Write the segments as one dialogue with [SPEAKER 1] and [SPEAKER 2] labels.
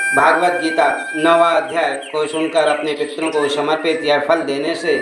[SPEAKER 1] भागवत गीता 9वां अध्याय को सुनकर अपने पितरों को समर्पित या फल देने से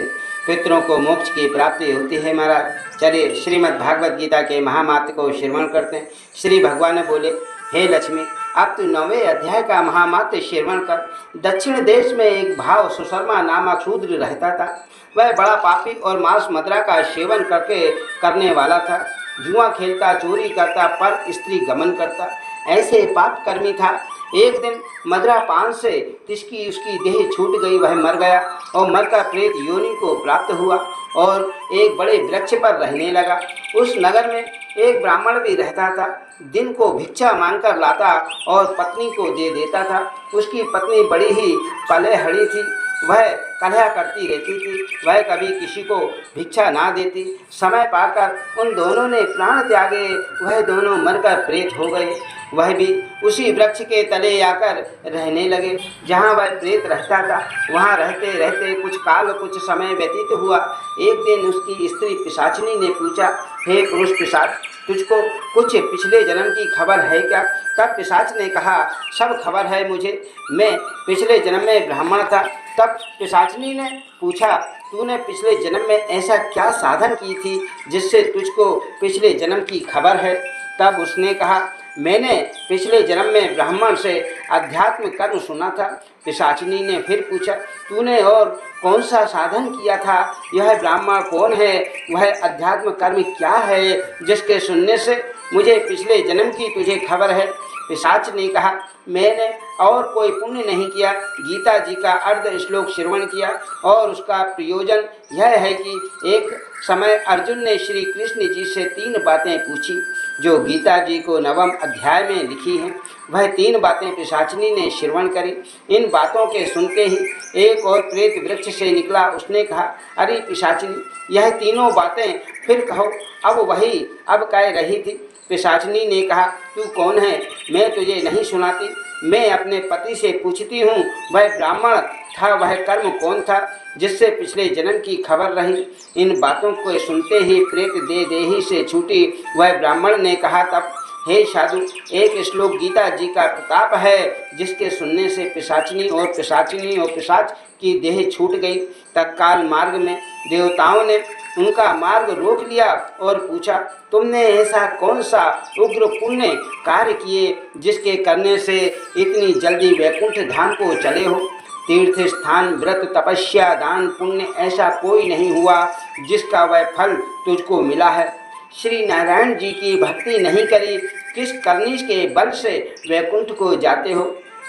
[SPEAKER 1] पितरों को मोक्ष की प्राप्ति होती है। महाराज चलिए श्रीमद् भागवत गीता के महामात्य को श्रवण करते हैं। श्री भगवान बोले, हे लक्ष्मी, अब तू 9वें अध्याय का महामात्य श्रवण कर। दक्षिण देश में एक भाव सुशर्मा नामक शूद्र रहता था। वह बड़ा पापी और मांस मदिरा का सेवन करने वाला था। जुआ खेलता, चोरी करता, पर स्त्री गमन करता, ऐसे पाप कर्मी था। एक दिन मदिरा पान से उसकी देह छूट गई, वह मर गया और मरकर प्रेत योनि को प्राप्त हुआ और एक बड़े वृक्ष पर रहने लगा। उस नगर में एक ब्राह्मण भी रहता था। दिन को भिक्षा मांगकर लाता और पत्नी को दे देता था। उसकी पत्नी बड़ी ही पलेहड़ी थी, वह कलह करती रहती थी। वह कभी किसी को भिक्षा ना देती। समय पाकर उन दोनों ने प्राण त्यागे, वह दोनों मरकर प्रेत हो गए। वह भी उसी वृक्ष के तले आकर रहने लगे जहाँ वह प्रेत रहता था। वहाँ रहते रहते कुछ समय व्यतीत हुआ। एक दिन उसकी स्त्री पिशाचिनी ने पूछा, हे पुरुष पिशाच, तुझको कुछ पिछले जन्म की खबर है क्या? तब पिशाच ने कहा, सब खबर है मुझे, मैं पिछले जन्म में ब्राह्मण था। तब पिशाचिनी ने पूछा, तूने पिछले जन्म में ऐसा क्या साधन की थी जिससे तुझको पिछले जन्म की खबर है? तब उसने कहा, मैंने पिछले जन्म में ब्राह्मण से अध्यात्म कर्म सुना था। पिशाचिनी ने फिर पूछा, तूने और कौन सा साधन किया था? यह ब्राह्मण कौन है? वह अध्यात्म कर्म क्या है जिसके सुनने से मुझे पिछले जन्म की तुझे खबर है? पिशाच ने कहा, मैंने और कोई पुण्य नहीं किया। गीता जी का अर्ध श्लोक श्रवण किया और उसका प्रयोजन यह है कि एक समय अर्जुन ने श्री कृष्ण जी से 3 बातें पूछी जो गीता जी को 9वें अध्याय में लिखी हैं। वह 3 बातें पिशाचिनी ने श्रवण करी। इन बातों के सुनते ही एक और प्रेत वृक्ष से निकला। उसने कहा, अरे पिशाचिनी, यह तीनों बातें फिर कहो। अब कह रही थी। पिशाचिनी ने कहा, तू कौन है? मैं तुझे नहीं सुनाती। मैं अपने पति से पूछती हूँ, वह ब्राह्मण था, वह कर्म कौन था जिससे पिछले जन्म की खबर रही? इन बातों को सुनते ही प्रेत देही से छूटी। वह ब्राह्मण ने कहा, तब हे साधु, एक श्लोक गीता जी का प्रताप है जिसके सुनने से पिशाचिनी और पिशाच की देह छूट गई। तत्काल मार्ग में देवताओं ने उनका मार्ग रोक लिया और पूछा, तुमने ऐसा कौन सा उग्र पुण्य कार्य किए जिसके करने से इतनी जल्दी वैकुंठ धाम को चले हो? तीर्थ स्थान, व्रत, तपस्या, दान, पुण्य ऐसा कोई नहीं हुआ जिसका वह फल तुझको मिला है। श्री नारायण जी की भक्ति नहीं करी, किस करनी के बल से वैकुंठ को जाते हो?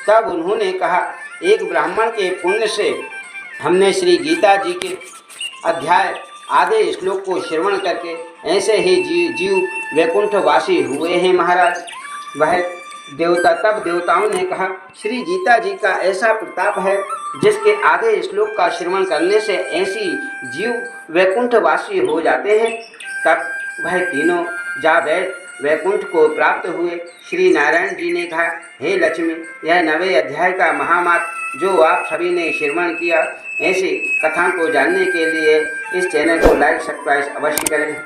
[SPEAKER 1] तब उन्होंने कहा, एक ब्राह्मण के पुण्य से हमने श्री गीता जी के अध्याय आधे श्लोक को श्रवण करके ऐसे ही जीव वैकुंठवासी हुए हैं। महाराज तब देवताओं ने कहा, श्री गीता जी का ऐसा प्रताप है जिसके आधे श्लोक का श्रवण करने से ऐसी जीव वैकुंठवासी हो जाते हैं। तब वह तीनों जा बैठ वैकुंठ को प्राप्त हुए। श्री नारायण जी ने कहा, हे लक्ष्मी, यह 9वें अध्याय का महामात्य जो आप सभी ने श्रवण किया, ऐसी कथा को जानने के लिए इस चैनल को लाइक सब्सक्राइब अवश्य करें।